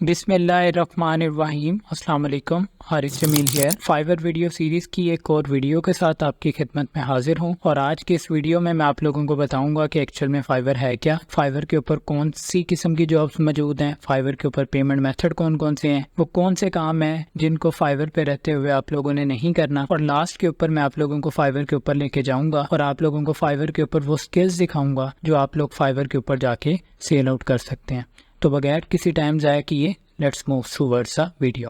बिस्मिल्लाहिर्रहमानिर्रहीम। अस्सलाम वालेकुम। Haris Jamil here. Fiverr video series की एक और वीडियो के साथ आपकी खिदमत में हाजिर हूँ और आज की इस वीडियो में मैं आप लोगों को बताऊंगा कि एक्चुअल में फाइवर है क्या, फाइवर के ऊपर कौन सी किस्म की जॉब्स मौजूद हैं, फाइवर के ऊपर पेमेंट मेथड कौन कौन से हैं, वो कौन से काम हैं जिनको फाइवर पे रहते हुए आप लोगों ने नहीं करना, और लास्ट के ऊपर मैं आप लोगों को फाइवर के ऊपर लेके जाऊंगा और आप लोगों को फाइवर के ऊपर वो स्किल्स दिखाऊंगा जो आप लोग फाइवर के ऊपर जाके सेल आउट कर सकते हैं। तो बगैर किसी टाइम ज़ाया किए let's move towards the video.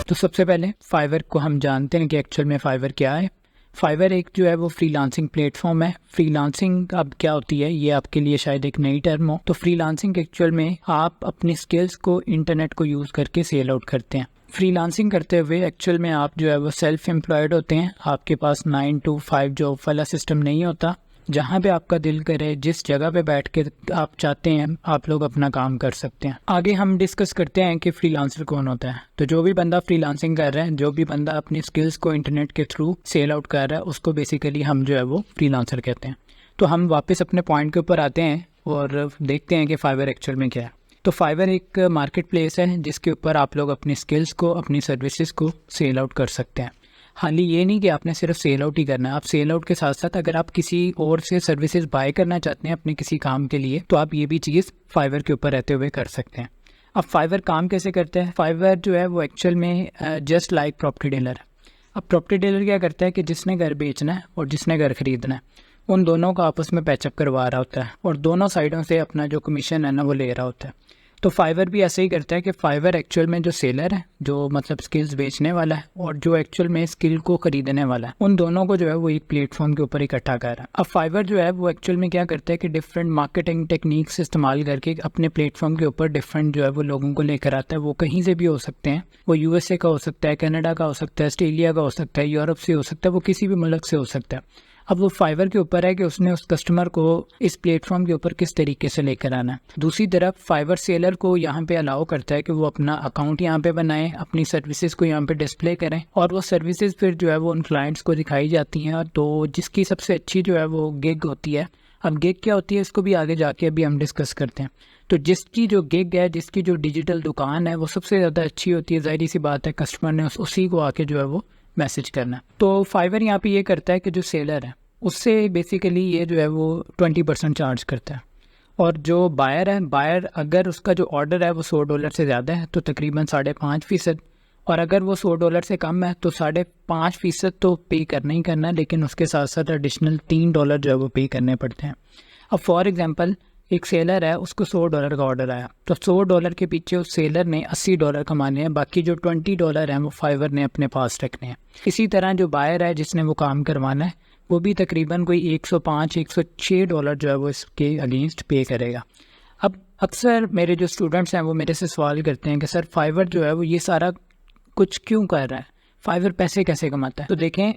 तो सबसे पहले फाइवर को हम जानते हैं कि एक्चुअल में फाइवर क्या है। फाइवर एक जो है वो फ्रीलांसिंग प्लेटफॉर्म है। फ्रीलांसिंग अब क्या होती है ये आपके लिए शायद एक नई टर्म हो। तो फ्रीलांसिंग एक्चुअल में आप अपने स्किल्स को इंटरनेट को यूज़ करके सेल आउट करते हैं। फ्रीलांसिंग करते हुए एक्चुअल में आप जो है वो सेल्फ एम्प्लॉयड होते हैं। आपके पास 9 to 5 जॉब वाला सिस्टम नहीं होता। जहाँ पे आपका दिल करे, जिस जगह पे बैठ के आप चाहते हैं आप लोग अपना काम कर सकते हैं। आगे हम डिस्कस करते हैं कि फ्रीलांसर कौन होता है। तो जो भी बंदा फ्रीलांसिंग कर रहा है, जो भी बंदा अपनी स्किल्स को इंटरनेट के थ्रू सेल आउट कर रहा है, उसको बेसिकली हम जो है वो फ्रीलांसर कहते हैं। तो हम वापस अपने पॉइंट के ऊपर आते हैं और देखते हैं कि फाइवर एक्चुअल में क्या है। तो फाइवर एक मार्केट प्लेस है जिसके ऊपर आप लोग अपनी स्किल्स को, अपनी सर्विसेज को सेल आउट कर सकते हैं। हालांकि ये नहीं कि आपने सिर्फ सेल आउट ही करना है। आप सेल आउट के साथ साथ अगर आप किसी और से सर्विसेज बाय करना चाहते हैं अपने किसी काम के लिए, तो आप ये भी चीज़ फाइवर के ऊपर रहते हुए कर सकते हैं। अब फाइवर काम कैसे करते हैं? फाइवर जो है वो एक्चुअल में जस्ट लाइक प्रॉपर्टी डीलर है। अब प्रॉपर्टी डीलर क्या करता है कि जिसने घर बेचना है और जिसने घर खरीदना है, उन दोनों का आपस में पैचअप करवा रहा होता है और दोनों साइडों से अपना जो कमीशन है ना वो ले रहा होता है। तो फाइवर भी ऐसे ही करता है कि फाइवर एक्चुअल में जो सेलर है, जो मतलब स्किल्स बेचने वाला है, और जो एक्चुअल में स्किल को खरीदने वाला है, उन दोनों को जो है वो एक प्लेटफॉर्म के ऊपर इकट्ठा कर रहा है। अब फाइवर जो है वो एक्चुअल में क्या करता है कि डिफरेंट मार्केटिंग टेक्निक्स इस्तेमाल करके अपने प्लेटफॉर्म के ऊपर डिफरेंट जो है वो लोगों को लेकर आता है। वो कहीं से भी हो सकते हैं, वो यूएसए का हो सकता है, कनाडा का हो सकता है, ऑस्ट्रेलिया का हो सकता है, यूरोप से हो सकता है, वो किसी भी मुल्क से हो सकता है। अब वो फाइवर के ऊपर है कि उसने उस कस्टमर को इस प्लेटफॉर्म के ऊपर किस तरीके से लेकर आना है। दूसरी तरफ फाइवर सेलर को यहाँ पे अलाउ करता है कि वो अपना अकाउंट यहाँ पे बनाए, अपनी सर्विसेज को यहाँ पे डिस्प्ले करें और वो सर्विसेज फिर जो है वो उन क्लाइंट्स को दिखाई जाती हैं। तो जिसकी सबसे अच्छी जो है वो गिग होती है। अब गिग क्या होती है इसको भी आगे जाके अभी हम डिस्कस करते हैं। तो जिसकी जो गिग है, जिसकी जो डिजिटल दुकान है, वो सबसे ज़्यादा अच्छी होती है। जाहिर सी बात है कस्टमर ने उसी को आके जो है वो मैसेज करना। तो फाइवर यहाँ पे ये करता है कि जो सेलर है उससे बेसिकली ये जो है वो 20% चार्ज करता है, और जो बायर है, बायर अगर उसका जो ऑर्डर है वो $100 से ज़्यादा है तो तकरीबन 5.5%, और अगर वो $100 से कम है तो 5.5% तो पे करना ही करना है, लेकिन उसके साथ साथ एडिशनल $3 जो है वो पे करने पड़ते हैं। अब फॉर एग्जांपल एक सेलर है, उसको $100 का ऑर्डर आया, तो $100 के पीछे उस सेलर ने $80 कमाने हैं, बाकी जो $20 हैं वो फाइवर ने अपने पास रखने हैं। इसी तरह जो बायर है जिसने वो काम करवाना है, वो भी तकरीबन कोई $105-106 जो है वो इसके अगेंस्ट पे करेगा। अब अक्सर मेरे जो स्टूडेंट्स हैं वो मेरे से सवाल करते हैं कि सर फाइवर जो है वो ये सारा कुछ क्यों कर रहा है, फाइवर पैसे कैसे कमाता है? तो देखें,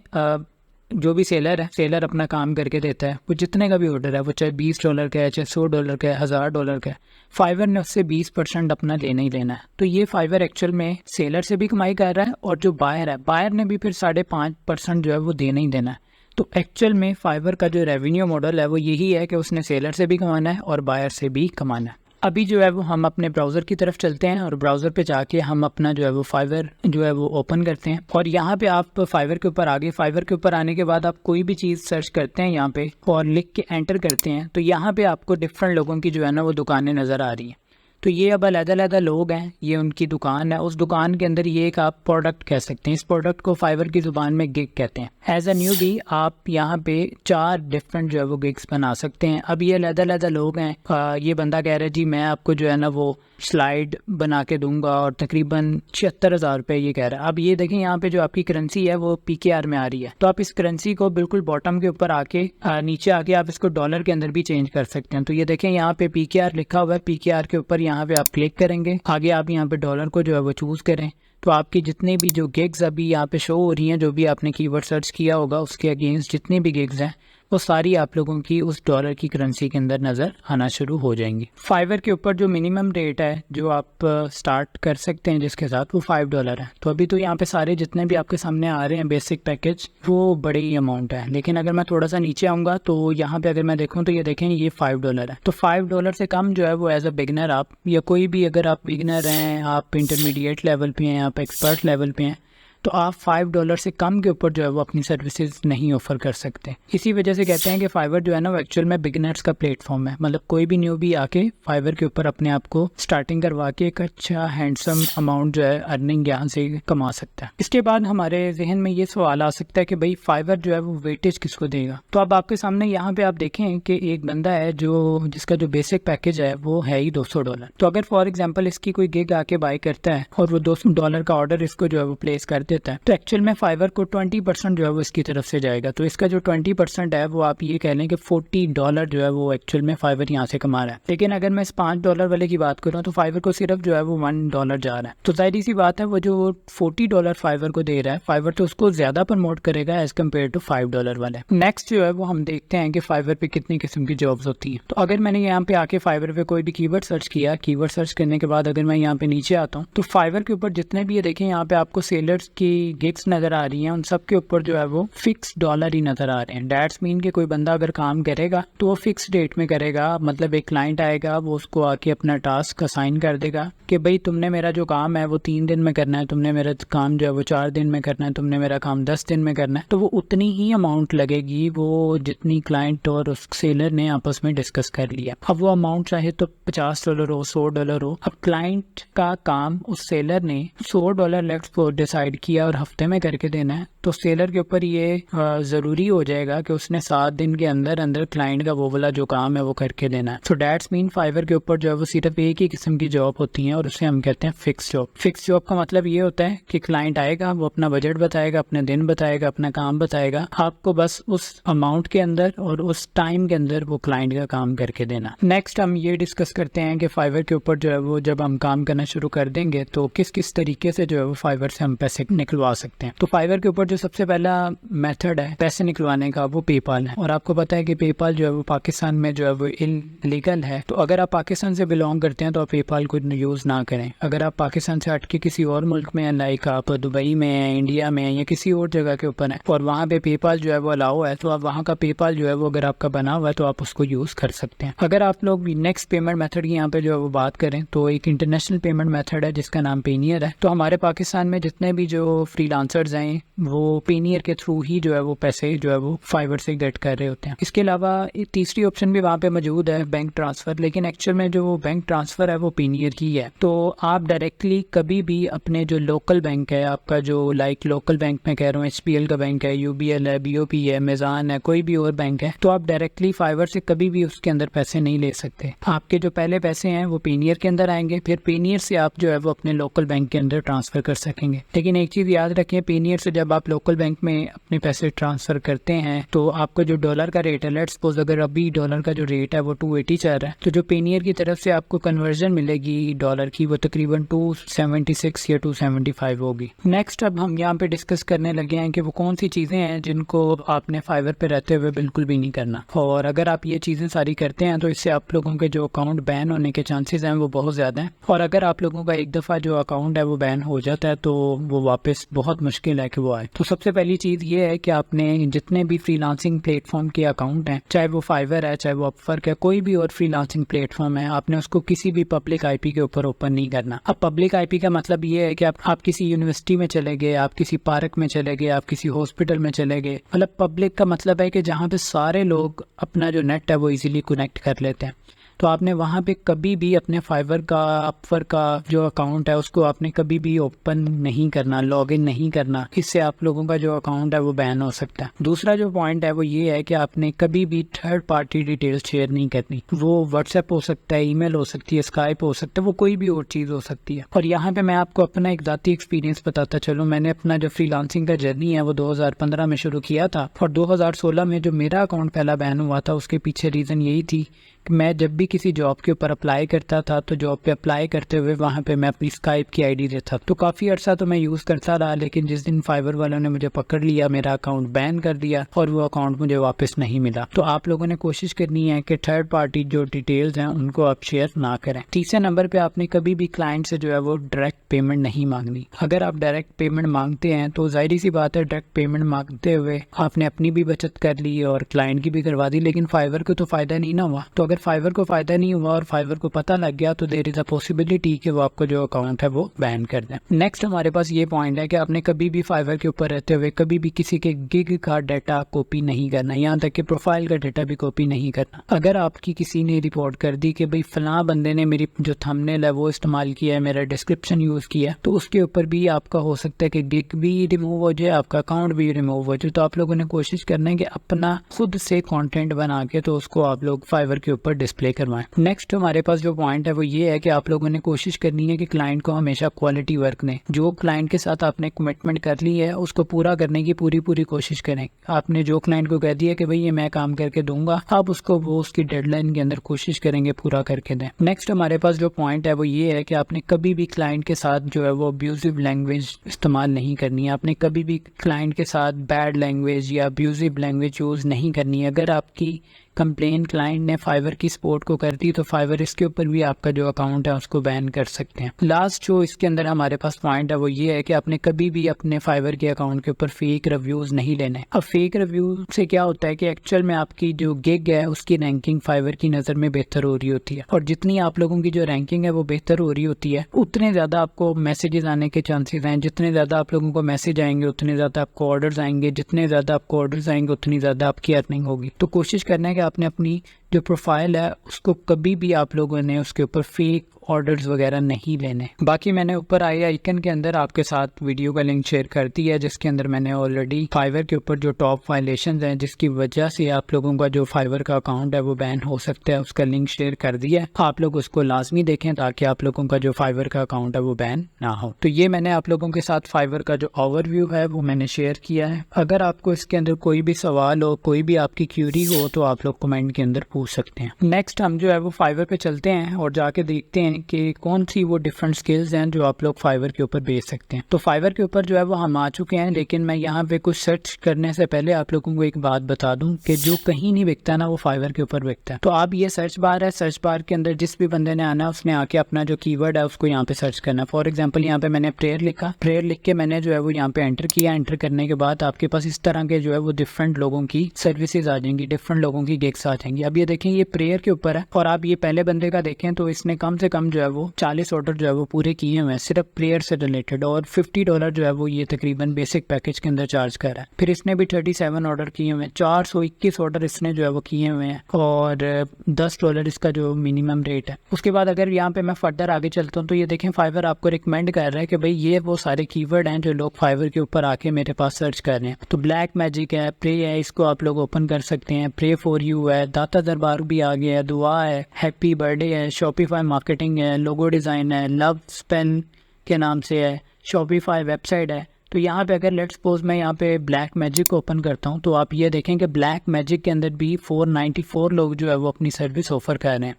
जो भी सेलर है, सेलर अपना काम करके देता है, वो जितने का भी ऑर्डर है, वो चाहे $20 का है, चाहे $100 का है, $1000 का है, फाइवर ने उससे 20% अपना लेना ही लेना है। तो ये फाइवर एक्चुअल में सेलर से भी कमाई कर रहा है और जो बायर है, बायर ने भी फिर 5.5% जो है वो देना ही देना है। तो एक्चुअल में फाइवर का जो रेवेन्यू मॉडल है वो यही है कि उसने सेलर से भी कमाना है और बायर से भी कमाना है। अभी जो है वो हम अपने ब्राउज़र की तरफ चलते हैं और ब्राउज़र पे जाके हम अपना जो है वो फाइवर जो है वो ओपन करते हैं, और यहाँ पे आप फाइवर के ऊपर आगे, फाइवर के ऊपर आने के बाद आप कोई भी चीज़ सर्च करते हैं यहाँ पे और लिख के एंटर करते हैं, तो यहाँ पे आपको डिफरेंट लोगों की जो है ना वो दुकानें नज़र आ रही हैं। तो ये अब अलग-अलग लोग हैं, ये उनकी दुकान है। उस दुकान के अंदर ये एक आप प्रोडक्ट कह सकते हैं। इस प्रोडक्ट को फाइवर की ज़ुबान में गिग कहते हैं। एज अ न्यूबी आप यहाँ पे 4 डिफरेंट जो है वो गिग्स बना सकते हैं। अब ये अलग-अलग लोग हैं। ये बंदा कह रहा है जी मैं आपको जो है ना वो स्लाइड बना के दूंगा और तकरीबन 76,000 रुपये ये कह रहा है। अब ये देखें यहाँ पे जो आपकी करेंसी है वो PKR में आ रही है, तो आप इस करेंसी को बिल्कुल बॉटम के ऊपर आके नीचे आके आप इसको डॉलर के अंदर भी चेंज कर सकते हैं। तो ये देखें यहाँ पे PKR लिखा हुआ है, PKR के ऊपर यहाँ पे आप क्लिक करेंगे, आगे आप यहाँ पे डॉलर को जो है वो चूज़ करें, तो आपकी जितनी भी जो गिग्स अभी यहाँ पे शो हो रही हैं, जो भी आपने कीवर्ड सर्च किया होगा उसके अगेंस्ट जितनी भी गिग्स हैं वो सारी आप लोगों की उस डॉलर की करेंसी के अंदर नज़र आना शुरू हो जाएंगी। फाइवर के ऊपर जो मिनिमम रेट है जो आप स्टार्ट कर सकते हैं जिसके साथ, वो $5 है। तो अभी तो यहाँ पे सारे जितने भी आपके सामने आ रहे हैं बेसिक पैकेज वो बड़ी ही अमाउंट है, लेकिन अगर मैं थोड़ा सा नीचे आऊँगा तो यहाँ पे अगर मैं देखूँ तो ये देखें ये $5 है। तो $5 से कम जो है वो एज अ बिगनर आप, या कोई भी अगर आप बिगनर हैं, आप इंटरमीडिएट लेवल पे हैं, आप एक्सपर्ट लेवल पे हैं, तो आप $5 से कम के ऊपर जो है वो अपनी सर्विसेज नहीं ऑफर कर सकते। इसी वजह से कहते हैं कि फाइवर जो है ना वो एक्चुअल में बिगिनर्स का प्लेटफॉर्म है। मतलब कोई भी न्यूबी आके फाइवर के ऊपर अपने आप को स्टार्टिंग करवा के एक अच्छा हैंडसम अमाउंट जो है अर्निंग यहाँ से कमा सकता है। इसके बाद हमारे जहन में ये सवाल आ सकता है कि भाई फाइवर जो है वो वेटेज किसको देगा। तो अब आपके सामने यहाँ पे आप देखें कि एक बंदा है जो जिसका जो बेसिक पैकेज है वो है ही $200। तो अगर फॉर एग्जाम्पल इसकी कोई गिग आके बाय करता है और वो $200 का ऑर्डर इसको जो है वो प्लेस कर देता है, तो एक्चुअल में फाइवर को 20% जो है वो इसकी तरफ से जाएगा। तो इसका जो 20% है वो आप ये कह लें कि $40 जो है वो एक्चुअल में फाइवर यहाँ से कमा रहा है। लेकिन अगर मैं इस $5 वाले की बात करूँ तो फाइवर को सिर्फ जो है वो $1 जा रहा है। तो जाहिर सी बात है वो जो $40 फाइवर को दे रहा है, फाइवर तो उसको ज्यादा प्रमोट करेगा एज कम्पेयर टू $5 वाले। नेक्स्ट जो है वो हम देखते हैं कि फाइवर पे कितनी किस्म की जॉब्स होती हैं। तो अगर मैंने यहाँ पे आके फाइवर पे कोई भी कीवर्ड सर्च किया, कीवर्ड सर्च करने के बाद अगर मैं यहाँ पे नीचे आता हूँ तो फाइवर के ऊपर जितने भी ये देखें यहाँ पे आपको सेलर्स की गिग्स नजर आ रही हैं, उन सब के ऊपर जो है वो फिक्स डॉलर ही नजर आ रहे हैं। दैट्स मीन कि कोई बंदा अगर काम करेगा तो वो फिक्स डेट में करेगा। मतलब एक क्लाइंट आएगा, वो उसको आके अपना टास्क असाइन कर देगा कि भाई तुमने मेरा जो काम है वो 3 दिन में करना है, तुमने मेरा काम जो है वो 4 दिन में करना है, तुमने मेरा काम 10 दिन में करना है। तो वो उतनी ही अमाउंट लगेगी वो जितनी क्लाइंट और उस सेलर ने आपस में डिस्कस कर लिया। अब वो अमाउंट चाहे तो $50 हो, $100 हो। अब क्लाइंट का काम उस सेलर ने $100 लेफ्ट डिसाइड किया और हफ्ते में करके देना है, तो सेलर के ऊपर ये जरूरी हो जाएगा कि उसने 7 दिन के अंदर अंदर क्लाइंट का वो वाला जो काम है वो करके देना है। सो दैट्स मीन फाइवर के ऊपर जो है वो सिर्फ एक ही किस्म की जॉब होती है और उसे हम कहते हैं फिक्स जॉब। फिक्स जॉब का मतलब ये होता है कि क्लाइंट आएगा, वो अपना बजट बताएगा, अपने दिन बताएगा, अपना काम बताएगा, आपको बस उस अमाउंट के अंदर और उस टाइम के अंदर वो क्लाइंट का काम करके देना। नेक्स्ट हम ये डिस्कस करते हैं कि फाइवर के ऊपर जो है वो जब हम काम करना शुरू कर देंगे तो किस किस तरीके से जो है वो फाइवर से हम पैसे निकलवा सकते हैं। तो फाइवर के ऊपर जो सबसे पहला मेथड है पैसे निकलवाने का वो पेपाल है। और आपको पता है कि पेपाल जो है वो पाकिस्तान में जो है वो इलीगल है। तो अगर आप पाकिस्तान से बिलोंग करते हैं तो आप पेपाल को यूज़ ना करें। अगर आप पाकिस्तान से हट के किसी और मुल्क में हैं, लाइक आप दुबई में हैं, इंडिया में हैं या किसी और जगह के ऊपर हैं और वहाँ पे पेपाल जो है वो अलाउ है, तो आप वहाँ का पेपाल जो है वो अगर आपका बना हुआ है तो आप उसको यूज़ कर सकते हैं। अगर आप लोग नेक्स्ट पेमेंट मेथड की यहाँ पे जो है वो बात करें तो एक इंटरनेशनल पेमेंट मेथड है जिसका नाम पेनियर है। तो हमारे पाकिस्तान में जितने भी जो फ्रीलांसर्स हैं वो पेनियर के थ्रू ही जो है वो पैसे जो है वो फाइवर से गेट कर रहे होते हैं। इसके अलावा तीसरी ऑप्शन भी वहाँ पे मौजूद है, बैंक ट्रांसफर। लेकिन एक्चुअल में जो बैंक ट्रांसफर है वो पेनियर की है। तो आप डायरेक्टली कभी भी अपने जो लोकल बैंक है आपका, जो लाइक लोकल बैंक में कह रहा हूँ HPL का बैंक है, UBL है, BOP है, मेज़ान है, कोई भी और बैंक है, तो आप डायरेक्टली फाइवर से कभी भी उसके अंदर पैसे नहीं ले सकते। आपके जो पहले पैसे हैं वो पेनियर के अंदर आएंगे, फिर पेनियर से आप जो है वो अपने लोकल बैंक के अंदर ट्रांसफर कर सकेंगे। लेकिन एक चीज़ याद रखें, पेनियर से जब आप लोकल बैंक में अपने पैसे ट्रांसफर करते हैं तो आपका जो डॉलर का रेट है, लेट्स सपोज अगर अभी डॉलर का जो रेट है वो 280 चल रहा है, तो जो पेनियर की तरफ से आपको कन्वर्जन मिलेगी डॉलर की वो तकरीबन 276 या 275 होगी। नेक्स्ट अब हम यहाँ पे डिस्कस करने लगे हैं कि वो कौन सी चीज़ें हैं जिनको आपने फाइवर पे रहते हुए बिल्कुल भी नहीं करना, और अगर आप ये चीज़ें सारी करते हैं तो इससे आप लोगों के जो अकाउंट बैन होने के चांसेस हैं वो बहुत ज़्यादा हैं। और अगर आप लोगों का एक दफ़ा जो अकाउंट है वो बैन हो जाता है तो वो वापस बहुत मुश्किल है कि वो आए। तो सबसे पहली चीज़ ये है कि आपने जितने भी फ्रीलांसिंग प्लेटफॉर्म के अकाउंट हैं, चाहे वो फाइवर है, चाहे वो अपवर्क है, कोई भी और फ्रीलांसिंग प्लेटफॉर्म है, आपने उसको किसी भी पब्लिक IP के ऊपर ओपन नहीं करना। अब पब्लिक IP का मतलब ये है कि आप किसी यूनिवर्सिटी में चले गए, आप किसी पार्क में चले गए, आप किसी हॉस्पिटल में चले गए। मतलब पब्लिक का मतलब है कि जहाँ पे सारे लोग अपना जो नेट है वो इजीली कनेक्ट कर लेते हैं। तो आपने वहाँ पे कभी भी अपने फाइवर का, अपवर्क का जो अकाउंट है उसको आपने कभी भी ओपन नहीं करना, लॉगिन नहीं करना। इससे आप लोगों का जो अकाउंट है वो बैन हो सकता है। दूसरा जो पॉइंट है वो ये है कि आपने कभी भी थर्ड पार्टी डिटेल्स शेयर नहीं करनी। वो व्हाट्सएप हो सकता है, ईमेल हो सकती है, स्काइप हो सकता है, वो कोई भी और चीज़ हो सकती है। और यहाँ पे मैं आपको अपना एक ज़ाती एक्सपीरियंस बताता चलूँ। मैंने अपना जो फ्रीलांसिंग का जर्नी है वो 2015 में शुरू किया था और 2016 में जो मेरा अकाउंट पहला बैन हुआ था उसके पीछे रीज़न यही थी मैं जब भी किसी जॉब के ऊपर अप्लाई करता था तो जॉब पे अप्लाई करते हुए वहाँ पे मैं अपनी स्काइप की आईडी देता, तो काफ़ी अर्सा तो मैं यूज़ करता रहा, लेकिन जिस दिन फाइवर वालों ने मुझे पकड़ लिया, मेरा अकाउंट बैन कर दिया और वो अकाउंट मुझे वापस नहीं मिला। तो आप लोगों ने कोशिश करनी है कि थर्ड पार्टी जो डिटेल्स हैं उनको आप शेयर ना करें। तीसरे नंबर पे आपने कभी भी क्लाइंट से जो है वो डायरेक्ट पेमेंट नहीं मांगनी। अगर आप डायरेक्ट पेमेंट मांगते हैं तो जाहिर सी बात है, डायरेक्ट पेमेंट मांगते हुए आपने अपनी भी बचत कर ली और क्लाइंट की भी करवा दी, लेकिन फाइवर को तो फायदा नहीं ना हुआ। तो अगर फाइवर को फायदा नहीं हुआ और फाइवर को पता लग गया तो देयर इज अ पॉसिबिलिटी कि वो आपका जो अकाउंट है वो बैन कर दें। नेक्स्ट हमारे पास ये पॉइंट है कि आपने कभी भी फाइवर के ऊपर रहते हुए कभी भी किसी के गिग का डाटा कॉपी नहीं करना, यहाँ तक कि प्रोफाइल का डाटा भी कॉपी नहीं करना। अगर आपकी किसी ने रिपोर्ट कर दी कि भाई फलां बंदे ने मेरी जो थंबनेल है वो इस्तेमाल किया है, मेरा डिस्क्रिप्शन यूज किया है, तो उसके ऊपर भी आपका हो सकता है कि गिग भी रिमूव हो जाए, आपका अकाउंट भी रिमूव हो जाए। तो आप लोगों ने कोशिश करना है कि अपना खुद से कंटेंट बना के तो उसको आप लोग फाइवर के ऊपर डिस्प्ले करवाएं। नेक्स्ट हमारे पास जो पॉइंट है वो ये है कि आप लोगों ने कोशिश करनी है कि क्लाइंट को हमेशा क्वालिटी वर्क दें। जो क्लाइंट के साथ आपने कमिटमेंट कर ली है उसको पूरा करने की पूरी कोशिश करें। आपने जो क्लाइंट को कह दिया कि भाई ये मैं काम करके दूंगा, आप उसको वो उसकी डेडलाइन के अंदर कोशिश करेंगे पूरा करके दें। नेक्स्ट हमारे पास जो पॉइंट है वो ये है कि आपने कभी भी क्लाइंट के साथ जो है वो अब्यूजिव लैंग्वेज इस्तेमाल नहीं करनी है। आपने कभी भी क्लाइंट के साथ बैड लैंग्वेज या अब्यूजिव लैंग्वेज यूज़ नहीं करनी है। अगर आपकी कंप्लेन क्लाइंट ने फाइवर की सपोर्ट को कर दी तो फाइवर इसके ऊपर भी आपका जो अकाउंट है उसको बैन कर सकते हैं। लास्ट जो इसके अंदर हमारे पास पॉइंट है वो ये है कि आपने कभी भी अपने फाइवर के अकाउंट के ऊपर फेक रिव्यूज नहीं लेने। अब फेक रिव्यू से क्या होता है कि एक्चुअल में आपकी जो गिग है उसकी रैंकिंग फाइवर की नज़र में बेहतर हो रही होती है, और जितनी आप लोगों की जो रैंकिंग है वो बेहतर हो रही होती है उतने ज़्यादा आपको मैसेजेस आने के चांसेस हैं। जितने ज़्यादा आप लोगों को मैसेज आएंगे उतने ज़्यादा आपको ऑर्डर्स आएंगे, जितने ज़्यादा आपको ऑर्डर्स आएंगे उतनी ज़्यादा आपकी अर्निंग होगी। तो कोशिश करना है कि आपने अपनी जो प्रोफाइल है उसको कभी भी आप लोगों ने उसके ऊपर फेक ऑर्डर्स वगैरह नहीं लेने। बाकी मैंने ऊपर आई आइकन के अंदर आपके साथ वीडियो का लिंक शेयर कर दिया है, जिसके अंदर मैंने ऑलरेडी फाइवर के ऊपर जो टॉप वायलेशंस हैं जिसकी वजह से आप लोगों का जो फाइवर का अकाउंट है वो बैन हो सकता है, उसका लिंक शेयर कर दिया है। आप लोग उसको लाजमी देखें ताकि आप लोगों का जो फाइवर का अकाउंट है वो बैन ना हो। तो ये मैंने आप लोगों के साथ फाइवर का जो ओवरव्यू है वो मैंने शेयर किया है। अगर आपको इसके अंदर कोई भी सवाल हो, कोई भी आपकी क्यूरी हो तो आप लोग कमेंट के अंदर पूछ सकते हैं। नेक्स्ट हम जो है वो फाइवर पे चलते हैं और जाके देखते हैं कि कौन सी वो डिफरेंट स्किल्स हैं जो आप लोग फाइवर के ऊपर बेच सकते हैं। तो फाइवर के ऊपर जो है वो हम आ चुके हैं, लेकिन मैं यहाँ पे कुछ सर्च करने से पहले आप लोगों को एक बात बता दूं कि जो कहीं नहीं बिकता ना वो फाइवर के ऊपर बिकता है। तो आप ये सर्च बार है, सर्च बार के अंदर जिस भी बंदे ने आना है उसने आके अपना जो कीवर्ड है उसको यहाँ पे सर्च करना है। फॉर एग्जाम्पल यहाँ पे मैंने प्रेयर लिखा, प्रेयर लिख के मैंने जो है वो यहाँ पे एंटर किया। एंटर करने के बाद आपके पास इस तरह के जो है वो डिफरेंट लोगों की सर्विसेज आ जाएंगी, डिफरेंट लोगों की गिग्स आ जाएंगी। अब ये देखें ये प्रेयर के ऊपर है और आप ये पहले बंदे का देखें तो इसने कम से कम जो है वो 40 ऑर्डर जो है वो पूरे किए हुए हैं सिर्फ प्रेयर से रिलेटेड, और $50 जो है वो ये तकरीबन बेसिक पैकेज के अंदर चार्ज कर रहा है। फिर इसने भी 37 ऑर्डर किए हुए हैं, 421 ऑर्डर इसने जो है वो किए हुए हैं और $10 इसका जो मिनिमम रेट है। उसके बाद अगर यहाँ पे मैं फर्दर आगे चलता हूँ तो ये देखें फाइवर आपको रिकमेंड कर रहा है कि भाई ये वो सारे कीवर्ड हैं जो लोग फाइवर के ऊपर आके मेरे पास सर्च कर रहे हैं। तो ब्लैक मैजिक है, प्रे है, इसको आप लोग ओपन कर सकते हैं, प्रे फॉर यू है, दाता दरबार भी आ गया है, दुआ है, हैप्पी बर्थडे है, शॉपिफाई मार्केटिंग है, लोगो डिज़ाइन है, लव स्पेन के नाम से है, शॉपिफाई वेबसाइट है। तो यहाँ पे अगर लेट्स सपोज मैं यहाँ पे ब्लैक मैजिक को ओपन करता हूँ तो आप ये देखें कि ब्लैक मैजिक के अंदर भी 494 लोग जो है वो अपनी सर्विस ऑफर कर रहे हैं।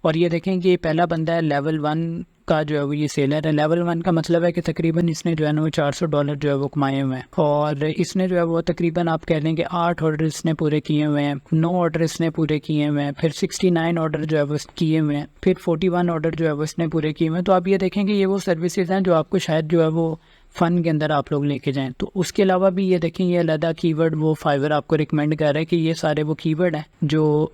और ये देखें कि ये पहला बंदा है लेवल 1 का जो है वो ये सेलर है। लेवल 1 का मतलब है कि तकरीबन इसने जो है ना वो $400 जो है वो कमाए हुए हैं, और इसने जो है वो तकरीबन आप कह लें कि 8 ऑर्डर इसने पूरे किए हुए हैं, 9 ऑर्डर इसने पूरे किए हुए हैं, फिर 69 ऑर्डर जो है वो किए हुए हैं, फिर 41 ऑर्डर जो है वो इसने पूरे किए हुए हैं। तो आप ये देखें कि ये वो सर्विसेज हैं जो आपको शायद जो है वो फ़न के अंदर आप लोग लेके जाएं। तो उसके अलावा भी ये देखें ये अलग कीवर्ड वो फाइवर आपको रिकमेंड कर रहा है कि ये सारे वो कीवर्ड हैं जो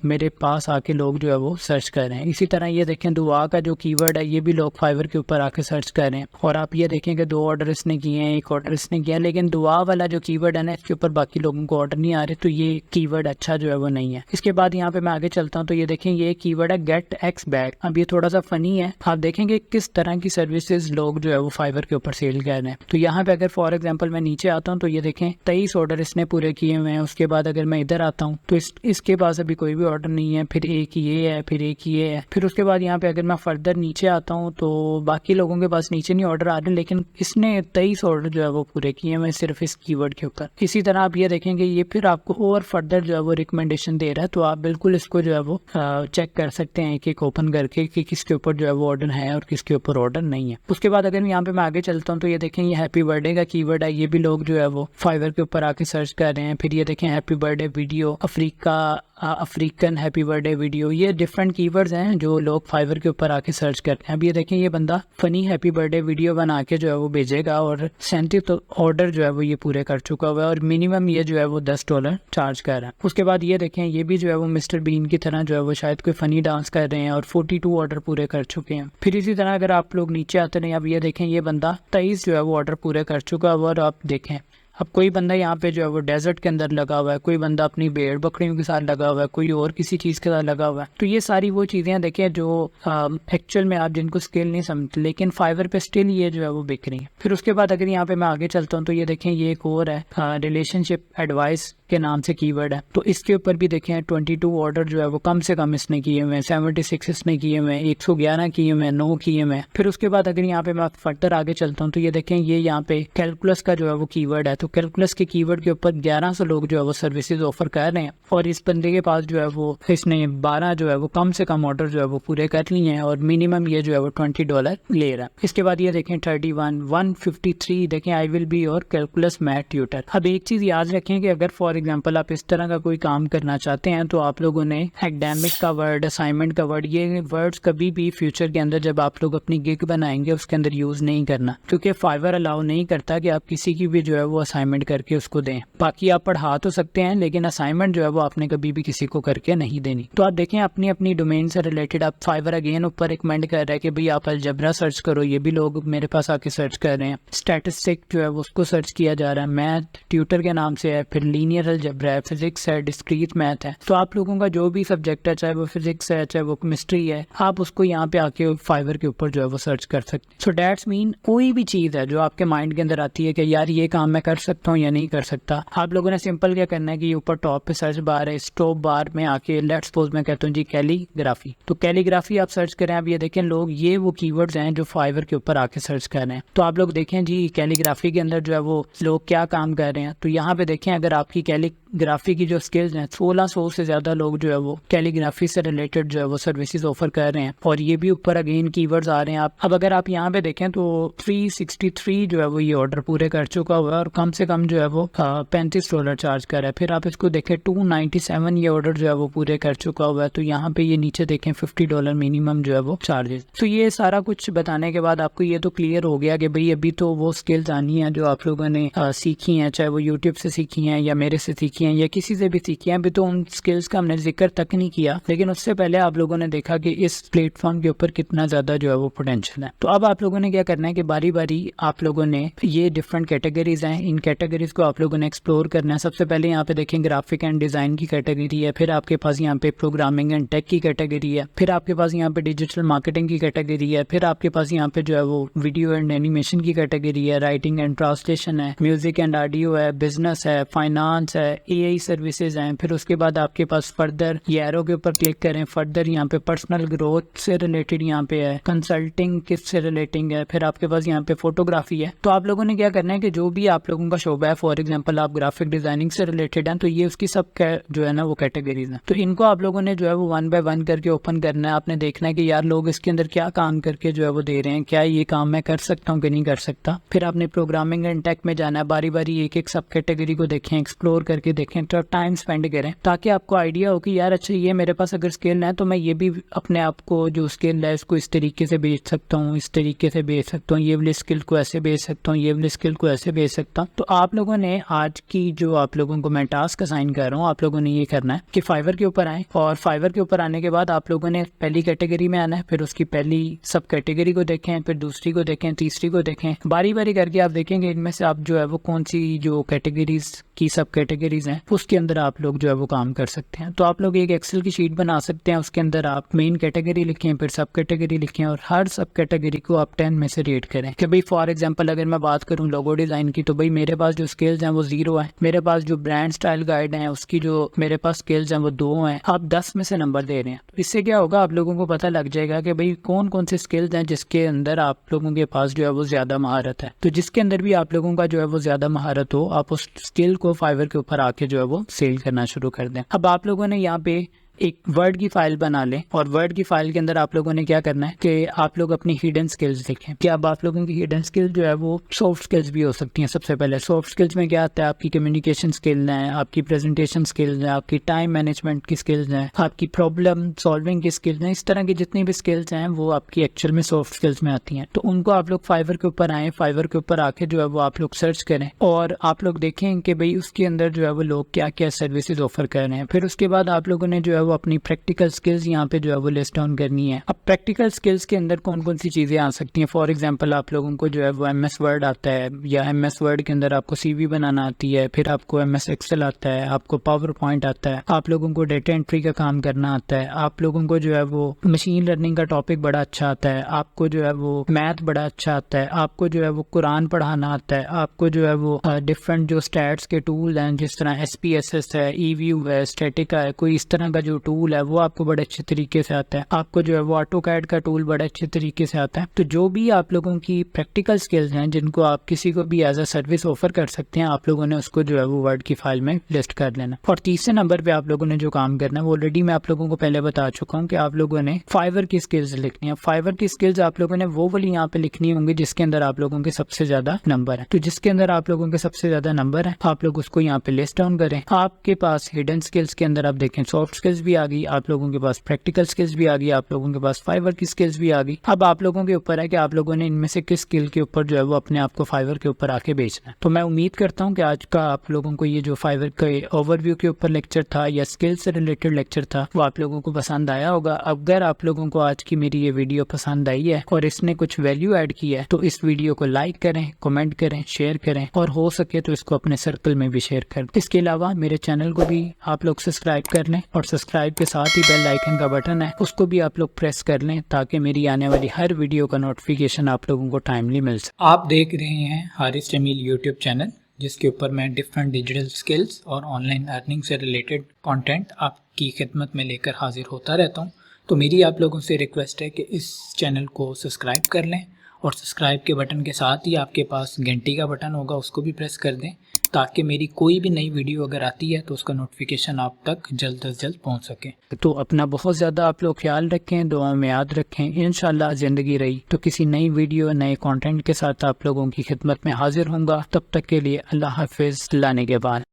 मेरे पास आके लोग जो है वो सर्च कर रहे हैं। इसी तरह ये देखें दुआ का जो कीवर्ड है ये भी लोग फाइवर के ऊपर आके सर्च कर रहे हैं, और आप ये देखें कि 2 ऑर्डर इसने किए हैं, 1 ऑर्डर इसने किया, लेकिन दुआ वाला जो कीवर्ड है ना इसके ऊपर बाकी लोगों को ऑर्डर नहीं आ रहे, तो ये कीवर्ड अच्छा जो है वो नहीं है। इसके बाद यहाँ पे मैं आगे चलता हूँ तो ये देखें ये कीवर्ड है गेट एक्स बैक। अब ये थोड़ा सा फनी है, आप देखेंगे किस तरह की सर्विसेज लोग जो है वो फाइवर के ऊपर सेल कर रहे हैं। तो यहाँ पे अगर फॉर एग्जांपल मैं नीचे आता हूँ तो ये देखें 23 ऑर्डर इसने पूरे किए हुए हैं। उसके बाद अगर मैं इधर आता हूँ तो इसके पास अभी कोई भी ऑर्डर नहीं है, फिर एक ये है, फिर एक ये है। फिर उसके बाद यहाँ पे अगर मैं फर्दर नीचे आता हूँ तो बाकी लोगों के पास नीचे नहीं ऑर्डर आ रहे, लेकिन इसने 23 ऑर्डर जो है वो पूरे किए हुए सिर्फ इस कीवर्ड के ऊपर। इसी तरह आप ये देखेंगे ये फिर आपको और फर्दर जो है वो रिकमेंडेशन दे रहा है, तो आप बिल्कुल इसको जो है वो चेक कर सकते हैं एक ओपन करके कि किसके ऊपर जो है वो ऑर्डर है और किसके ऊपर ऑर्डर नहीं है। उसके बाद अगर यहाँ पे मैं आगे चलता हूँ तो ये देखें ये हैप्पी बर्थडे का कीवर्ड है, ये भी लोग जो है वो फाइवर के ऊपर आके सर्च कर रहे हैं। फिर ये देखें happy birthday video, African happy birthday video, ये डिफरेंट कीवर्ड्स हैं जो लोग फाइवर के ऊपर आके सर्च करते हैं। अब ये देखें ये बंदा फनी हैप्पी बर्थडे वीडियो बना के जो है वो भेजेगा और 37 ऑर्डर जो है वो ये पूरे कर चुका हुआ है और मिनिमम ये जो है वो $10 चार्ज कर रहा है। उसके बाद ये देखें ये भी जो है वो मिस्टर बीन की तरह जो है वो शायद कोई फनी डांस कर रहे हैं और 42 ऑर्डर पूरे कर चुके हैं। फिर इसी तरह अगर आप लोग नीचे आते हैं, अब ये देखें ये बंदा 23 जो है वो ऑर्डर पूरे कर चुका है। और आप देखें अब कोई बंदा यहाँ पे जो है वो डेजर्ट के अंदर लगा हुआ है, कोई बंदा अपनी भेड़ बकरियों के साथ लगा हुआ है, कोई और किसी चीज़ के साथ लगा हुआ है। तो ये सारी वो चीज़ें देखें जो एक्चुअल में आप जिनको स्किल नहीं समझते, लेकिन फाइवर पे स्टिल ये जो है वो बिक रही है। फिर उसके बाद अगर यहाँ पे मैं आगे चलता हूँ तो ये देखें ये एक और है रिलेशनशिप एडवाइस के नाम से कीवर्ड है। तो इसके ऊपर भी देखें 22 ऑर्डर जो है वो कम से कम इसने किए हुए हैं, 76 इसने किए हुए हैं, 111 किए हुए हैं, 9 किए हुए हैं। फिर उसके बाद अगर यहाँ पे मैं फर्दर आगे चलता हूँ तो ये देखें ये यहाँ पे कैलकुलस का जो है वो कीवर्ड है। तो कैलकुलस के कीवर्ड के ऊपर 1100 लोग जो है वो सर्विसेज ऑफर कर रहे हैं और इस बंदे के पास जो है वो इसने 12 जो है वो कम से कम ऑर्डर जो है वो पूरे कर लिए हैं और मिनिमम ये जो है वो $20 ले रहा है। इसके बाद ये देखें 153 देखें I will be your calculus math tutor. अब एक चीज याद रखें कि अगर फॉर एग्जाम्पल आप इस तरह का कोई काम करना चाहते हैं तो आप लोगों ने एकेडमिक का वर्ड, असाइनमेंट का वर्ड, ये वर्ड्स कभी भी फ्यूचर के अंदर जब आप लोग अपनी गिग बनाएंगे उसके अंदर यूज नहीं करना, क्योंकि फाइवर अलाउ नहीं करता कि आप किसी की भी जो है वो असाइनमेंट करके उसको दें। बाकी आप पढ़ा तो सकते हैं लेकिन असाइनमेंट जो है वो आपने कभी भी किसी को करके नहीं देनी। तो आप देखें अपनी अपनी डोमेन से रिलेटेड आप फाइवर अगेन ऊपर रिकमेंड कर रहा है कि भाई आप अलजबरा सर्च करो, ये भी लोग मेरे पास आके सर्च कर रहे हैं। स्टैटिस्टिक जो है वो उसको सर्च किया जा रहा है, मैथ ट्यूटर के नाम से है, फिर लीनियर अलजबरा है, फिजिक्स है, डिस्क्रीट मैथ है। तो आप लोगों का जो भी सब्जेक्ट है, चाहे वो फिजिक्स है चाहे वो केमिस्ट्री है, आप उसको यहाँ पे आके फाइवर के ऊपर जो है वो सर्च कर सकते हैं। सो दैट्स मीन कोई भी चीज है जो आपके माइंड के अंदर आती है कि यार ये काम मैं कर सकता हूँ या नहीं कर सकता, आप लोगों ने सिंपल क्या करना है कि ऊपर टॉप पे सर्च बार है, स्टॉप बार में आके लेट्स सपोज मैं कहता हूँ जी कैलीग्राफी, तो कैलीग्राफी आप सर्च करें। अब ये देखें लोग ये वो कीवर्ड्स हैं जो फाइवर के ऊपर आके सर्च कर रहे हैं। तो आप लोग देखें जी कैलीग्राफी के अंदर जो है वो लोग क्या काम कर रहे हैं। तो यहाँ पे देखें अगर आपकी कैलीग्राफी की जो स्किल्स हैं 1600 से ज्यादा लोग जो है वो कैलीग्राफी से रिलेटेड जो है वो सर्विसेज ऑफर कर रहे हैं और ये भी ऊपर अगेन कीवर्ड्स आ रहे हैं। अब अगर आप यहाँ पे देखें तो 363 जो है वो ये ऑर्डर पूरे कर चुका हुआ है और कम से कम जो है वो $35 चार्ज कर रहा है। फिर आप इसको देखें 297 ये ऑर्डर जो है वो पूरे कर चुका हुआ है। तो यहाँ पे ये नीचे देखें $50 मिनिमम जो है वो चार्जेस। तो ये सारा कुछ बताने के बाद आपको ये तो क्लियर हो गया कि भाई अभी तो वो स्किल्स आनी है जो आप लोगों ने सीखी हैं, चाहे वो यूट्यूब से सीखी हैं या मेरे से सीखी हैं या किसी से भी सीखी हैं। अभी तो उन स्किल्स का हमने जिक्र तक नहीं किया, लेकिन उससे पहले आप लोगों ने देखा कि इस प्लेटफॉर्म के ऊपर कितना ज्यादा जो है वो पोटेंशियल है। तो अब आप लोगों ने क्या करना है कि बारी बारी आप लोगों ने ये डिफरेंट कैटेगरीज हैं, इन कैटेगरीज को आप लोगों ने एक्सप्लोर करना है। सबसे पहले यहाँ पे देखें ग्राफिक एंड डिजाइन की कैटेगरी है, फिर आपके पास यहाँ पे प्रोग्रामिंग एंड टेक की कैटेगरी है, फिर आपके पास यहाँ पे डिजिटल मार्केटिंग की कैटेगरी है, फिर आपके पास यहाँ पे जो है वो वीडियो एंड एनिमेशन की कैटेगरी है, राइटिंग एंड ट्रांसलेशन है, म्यूजिक एंड ऑडियो है, बिजनेस है, फाइनेंस है, एआई सर्विसेज हैं। फिर उसके बाद आपके पास फर्दर ये एरो के ऊपर क्लिक करें, फर्दर यहाँ पे पर्सनल ग्रोथ से रिलेटेड यहाँ पे है, कंसल्टिंग किससे रिलेटिंग है, फिर आपके पास यहाँ पे फोटोग्राफी है। तो आप लोगों ने क्या करना है कि जो भी आप लोगों का शोबा है, फॉर एग्जांपल आप ग्राफिक डिजाइनिंग से रिलेटेड हैं, तो ये उसकी सब जो है ना वो कैटेगरीज हैं। तो इनको आप लोगों ने जो है वो 1 बाय 1 करके ओपन करना है। आपने देखना है कि यार लोग इसके अंदर क्या काम करके जो है वो दे रहे हैं, क्या ये काम मैं कर सकता हूँ कि नहीं कर सकता। फिर आपने प्रोग्रामिंग एंड टेक में जाना है, बारी बारी एक एक सब कैटेगरी को देखें, एक्सप्लोर करके देखें, तो टाइम स्पेंड करें ताकि आपको आइडिया हो कि यार अच्छा ये मेरे पास अगर स्किल है तो मैं ये भी अपने आप को जो स्किल है इसको इस तरीके से बेच सकता हूँ, इस तरीके से बेच सकता हूँ, ये वाली स्किल को ऐसे बेच सकता हूँ, ये वाली स्किल को ऐसे बेच सकता हूँ। तो आप लोगों ने आज की जो आप लोगों को मैं टास्क असाइन कर रहा हूँ, आप लोगों ने ये करना है कि फाइवर के ऊपर आए और फाइवर के ऊपर आने के बाद आप लोगों ने पहली कैटेगरी में आना है, फिर उसकी पहली सब कैटेगरी को देखें, फिर दूसरी को देखें, तीसरी को देखें, बारी बारी करके आप देखेंगे इनमें से आप जो है वो कौन सी जो कैटेगरीज की सब कैटेगरीज कैटेगरीज हैं उसके अंदर आप लोग जो है वो काम कर सकते हैं। तो आप लोग एक एक्सेल की शीट बना सकते हैं, उसके अंदर आप मेन कैटेगरी लिखें, फिर सब कैटेगरी लिखें और हर सब कैटेगरी को आप 10 में से रेट करें कि भाई फॉर एग्जांपल अगर मैं बात करूं लोगो डिज़ाइन की, तो भाई मेरे पास जो स्किल्स हैं वो 0 है, मेरे पास जो ब्रांड स्टाइल गाइड है उसकी जो मेरे पास स्किल्स हैं वो 2 हैं, आप 10 में से नंबर दे रहे हैं। तो इससे क्या होगा, आप लोगों को पता लग जाएगा कि भाई कौन कौन से स्किल्स हैं जिसके अंदर आप लोगों के पास जो है वो ज़्यादा महारत है। तो जिसके अंदर भी आप लोगों का जो है वो ज़्यादा महारत हो, आप उस स्किल को फाइवर के ऊपर आके जो है वो सेल करना शुरू कर दें। अब आप लोगों ने यहाँ पे एक वर्ड की फाइल बना लें और वर्ड की फाइल के अंदर आप लोगों ने क्या करना है कि आप लोग अपनी हिडन स्किल्स लिखें। कि अब आप लोगों की हिडन स्किल जो है वो सॉफ्ट स्किल्स भी हो सकती हैं। सबसे पहले सॉफ्ट स्किल्स में क्या आता है, आपकी कम्युनिकेशन स्किल है, आपकी प्रेजेंटेशन स्किल्स है, आपकी टाइम मैनेजमेंट की स्किल्स हैं, आपकी प्रॉब्लम सॉल्विंग की स्किल्स हैं। इस तरह की जितनी भी स्किल्स हैं वो आपकी एक्चुअल में सॉफ्ट स्किल्स में आती हैं। तो उनको आप लोग फाइवर के ऊपर आए, फाइवर के ऊपर आके जो है वो आप लोग सर्च करें और आप लोग देखें कि भाई उसके अंदर जो है वो लोग क्या क्या सर्विसेज ऑफर कर रहे हैं। फिर उसके बाद आप लोगों ने जो है वो अपनी प्रैक्टिकल स्किल्स यहाँ पे जो है वो लिस्ट डाउन करनी है। अब प्रैक्टिकल स्किल्स के अंदर कौन कौन सी चीजें आ सकती हैं, फॉर एग्जांपल आप लोगों को जो है वो MS वर्ड आता है या MS वर्ड के अंदर आपको CV बनाना आती है, फिर आपको MS एक्सेल आता है, आपको पावर पॉइंट आता है, आप लोगों को डेटा एंट्री का काम करना आता है, आप लोगों को जो है वो मशीन लर्निंग का टॉपिक बड़ा अच्छा आता है, आपको जो है वो मैथ बड़ा अच्छा आता है, आपको जो है वो कुरान पढ़ाना आता है, आपको जो है वो डिफरेंट जो स्टैट्स के टूल हैं जिस तरह SPSS है, eView है, स्टैटिका है, कोई इस तरह का जो टूल है वो आपको बड़े अच्छे तरीके से आता है, आपको जो है वो ऑटोकैड का टूल बड़े अच्छे तरीके से आता है। तो जो भी आप लोगों की प्रैक्टिकल स्किल्स हैं जिनको आप किसी को भी एज अ सर्विस ऑफर कर सकते हैं, आप लोगों ने उसको जो है वो वर्ड की फाइल में लिस्ट कर लेना। और तीसरे नंबर पे आप लोगों ने जो काम करना है वो ऑलरेडी मैं आप लोगों को पहले बता चुका हूँ कि आप लोगों ने फाइवर की स्किल्स लिखनी है। फाइवर की स्किल्स आप लोगों ने वो वाली यहाँ पे लिखनी होंगी जिसके अंदर आप लोगों के सबसे ज्यादा नंबर है। तो जिसके अंदर आप लोगों के सबसे ज्यादा नंबर है आप लोग उसको यहाँ पे लिस्ट डाउन करें। आपके पास हिडन स्किल्स के अंदर आप देखें सॉफ्ट स्किल्स भी आ गई, आप लोगों के पास प्रैक्टिकल स्किल्स भी आ गई, आप लोगों के पास फाइवर की स्किल्स भी आ गई। अब आप लोगों के ऊपर है कि आप लोगों ने इनमें से किस स्किल के ऊपर जो है वो अपने आप को फाइवर के ऊपर आके बेचना है। तो मैं उम्मीद करता हूँ कि आज का आप लोगों को ये जो फाइवर के ओवरव्यू के ऊपर लेक्चर था या स्किल से रिलेटेड लेक्चर था वो आप लोगों को पसंद आया होगा। अगर आप लोगों को आज की मेरी ये वीडियो पसंद आई है और इसने कुछ वैल्यू ऐड की है तो इस वीडियो को लाइक करें, कमेंट करें, शेयर करें और हो सके तो इसको अपने सर्कल में भी शेयर करें। इसके अलावा मेरे चैनल को भी आप लोग सब्सक्राइब कर लें और सब्सक्राइब के साथ ही बेल आइकन का बटन है उसको भी आप लोग प्रेस कर लें ताकि मेरी आने वाली हर वीडियो का नोटिफिकेशन आप लोगों को टाइमली मिल सके। आप देख रहे हैं हारिस जमील यूट्यूब चैनल जिसके ऊपर मैं डिफरेंट डिजिटल स्किल्स और ऑनलाइन अर्निंग से रिलेटेड कंटेंट आपकी खिदमत में लेकर हाजिर होता रहता हूं। तो मेरी आप लोगों से रिक्वेस्ट है कि इस चैनल को सब्सक्राइब कर लें और सब्सक्राइब के बटन के साथ ही आपके पास घंटी का बटन होगा उसको भी प्रेस कर दें ताकि मेरी कोई भी नई वीडियो अगर आती है तो उसका नोटिफिकेशन आप तक जल्द से जल्द पहुंच सके। तो अपना बहुत ज़्यादा आप लोग ख्याल रखें, दुआ में याद रखें। इंशाल्लाह ज़िंदगी रही तो किसी नई वीडियो नए कंटेंट के साथ आप लोगों की खिदमत में हाजिर होऊंगा। तब तक के लिए अल्लाह हाफिज़, अल्लाह ने के बाद।